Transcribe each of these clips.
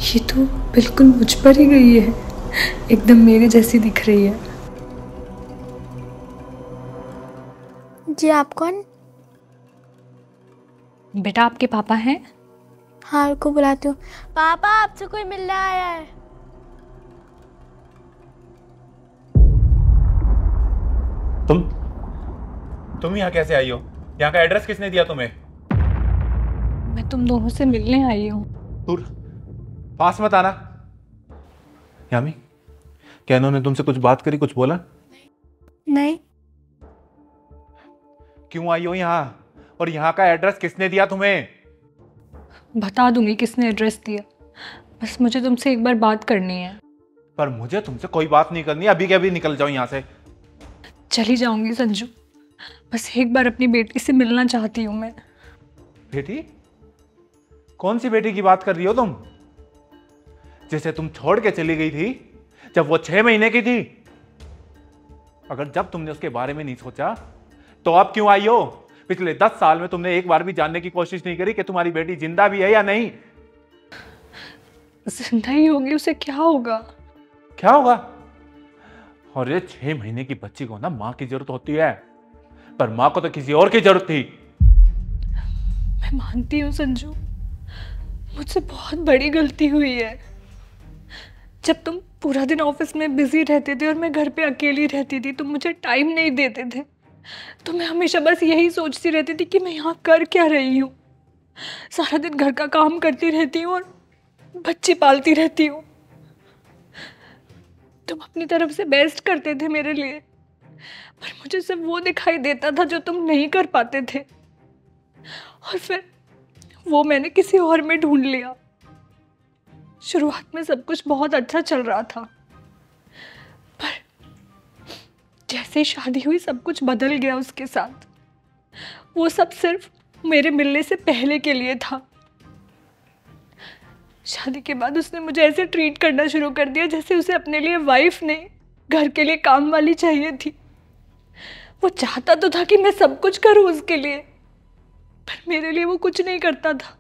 ये तो बिल्कुल मुझ पर ही गई है, एकदम मेरे जैसी दिख रही है। जी आप कौन? बेटा आपके पापा हैं? हाँ रुको बुलाती हूँ। पापा आपसे कोई मिलने आया है। तुम यहाँ कैसे आई हो? यहाँ का एड्रेस किसने दिया तुम्हें? मैं तुम दोनों से मिलने आई हूँ। दूर, पास मत आना। यामी, क्या इन्होंने तुमसे कुछ बात करी, कुछ बोला? नहीं। क्यों आई हो यहाँ? और यहाँ का एड्रेस किसने दिया तुम्हें? बता दूंगी किसने एड्रेस दिया, बस मुझे तुमसे एक बार बात करनी है। पर मुझे तुमसे कोई बात नहीं करनी, अभी के अभी निकल जाओ यहाँ से। चली जाऊंगी संजू, बस एक बार अपनी बेटी से मिलना चाहती हूँ मैं। बेटी? कौन सी बेटी की बात कर रही हो तुम? जिसे तुम छोड़ के चली गई थी जब वो 6 महीने की थी। अगर जब तुमने उसके बारे में नहीं सोचा तो अब क्यों आई हो? पिछले 10 साल में तुमने एक बार भी जानने की कोशिश नहीं करी कि तुम्हारी बेटी जिंदा भी है या नहीं? जिंदा ही होगी, उसे क्या होगा? क्या होगा? और ये 6 महीने की बच्ची को ना मां की जरूरत होती है, पर मां को तो किसी और की जरूरत थी। मैं मानती हूँ संजू, मुझसे बहुत बड़ी गलती हुई है। जब तुम पूरा दिन ऑफिस में बिजी रहते थे और मैं घर पे अकेली रहती थी, तुम मुझे टाइम नहीं देते थे, तो मैं हमेशा बस यही सोचती रहती थी कि मैं यहाँ कर क्या रही हूँ। सारा दिन घर का काम करती रहती हूँ और बच्ची पालती रहती हूँ। तुम अपनी तरफ से बेस्ट करते थे मेरे लिए, पर मुझे सिर्फ वो दिखाई देता था जो तुम नहीं कर पाते थे, और फिर वो मैंने किसी और में ढूंढ लिया। शुरुआत में सब कुछ बहुत अच्छा चल रहा था, पर जैसे ही शादी हुई सब कुछ बदल गया उसके साथ। वो सब सिर्फ मेरे मिलने से पहले के लिए था। शादी के बाद उसने मुझे ऐसे ट्रीट करना शुरू कर दिया जैसे उसे अपने लिए वाइफ नहीं, घर के लिए काम वाली चाहिए थी। वो चाहता तो था कि मैं सब कुछ करूं उसके लिए, पर मेरे लिए वो कुछ नहीं करता था।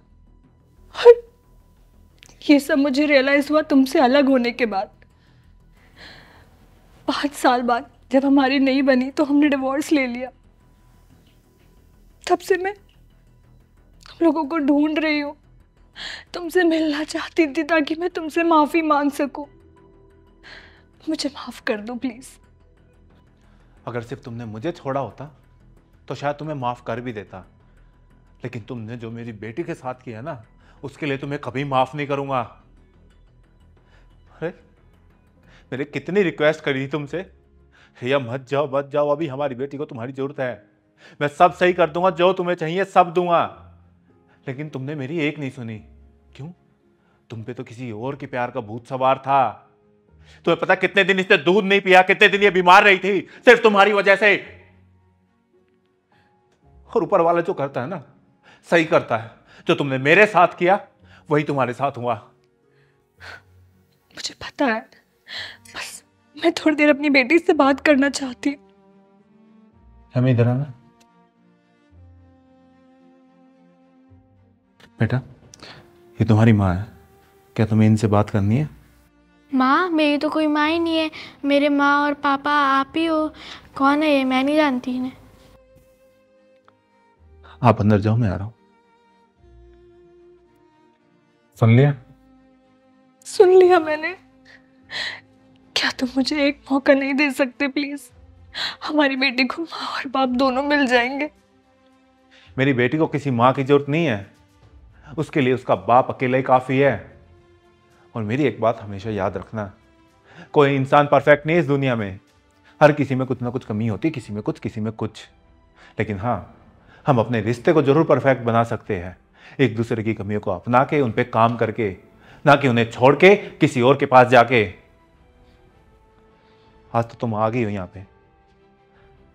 और ये सब मुझे रियलाइज हुआ तुमसे अलग होने के बाद। 5 साल बाद जब हमारी नहीं बनी तो हमने डिवोर्स ले लिया। तब से मैं तुम लोगों को ढूंढ रही हूँ, तुमसे मिलना चाहती थी ताकि मैं तुमसे माफी मांग सकूं। मुझे माफ कर दो प्लीज। अगर सिर्फ तुमने मुझे छोड़ा होता तो शायद तुम्हें माफ कर भी देता, लेकिन तुमने जो मेरी बेटी के साथ किया ना, उसके लिए तुम्हें कभी माफ नहीं करूंगा। अरे मैंने कितनी रिक्वेस्ट करी थी तुमसे, भैया मत जाओ मत जाओ, अभी हमारी बेटी को तुम्हारी जरूरत है, मैं सब सही कर दूंगा, जो तुम्हें चाहिए सब दूंगा। लेकिन तुमने मेरी एक नहीं सुनी। क्यों? तुम पे तो किसी और के प्यार का भूत सवार था। तुम्हें पता कितने दिन इसने दूध नहीं पिया, कितने दिन ये बीमार रही थी, सिर्फ तुम्हारी वजह से। और ऊपर वाला जो करता है ना, सही करता है। जो तुमने मेरे साथ किया वही तुम्हारे साथ हुआ। मुझे पता है, बस मैं थोड़ी देर अपनी बेटी से बात करना चाहती हूँ। हमें इधर आना। बेटा, ये तुम्हारी माँ है, क्या तुम्हें इनसे बात करनी है? माँ? मेरी तो कोई माँ ही नहीं है। मेरे माँ और पापा आप ही हो। कौन है ये? मैं नहीं जानती इन्हें। आप अंदर जाओ, मैं आ रहा हूं। सुन लिया? सुन लिया मैंने। क्या तुम मुझे एक मौका नहीं दे सकते प्लीज? हमारी बेटी को माँ और बाप दोनों मिल जाएंगे। मेरी बेटी को किसी माँ की जरूरत नहीं है, उसके लिए उसका बाप अकेला ही काफी है। और मेरी एक बात हमेशा याद रखना, कोई इंसान परफेक्ट नहीं है इस दुनिया में। हर किसी में कुछ ना कुछ कमी होती है, किसी में कुछ किसी में कुछ। लेकिन हाँ, हम अपने रिश्ते को जरूर परफेक्ट बना सकते हैं, एक दूसरे की कमियों को अपना के, उन पे काम करके, ना कि उन्हें छोड़ के किसी और के पास जाके। आज तो तुम आ गई हो यहाँ पे,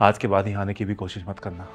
आज के बाद ही आने की भी कोशिश मत करना।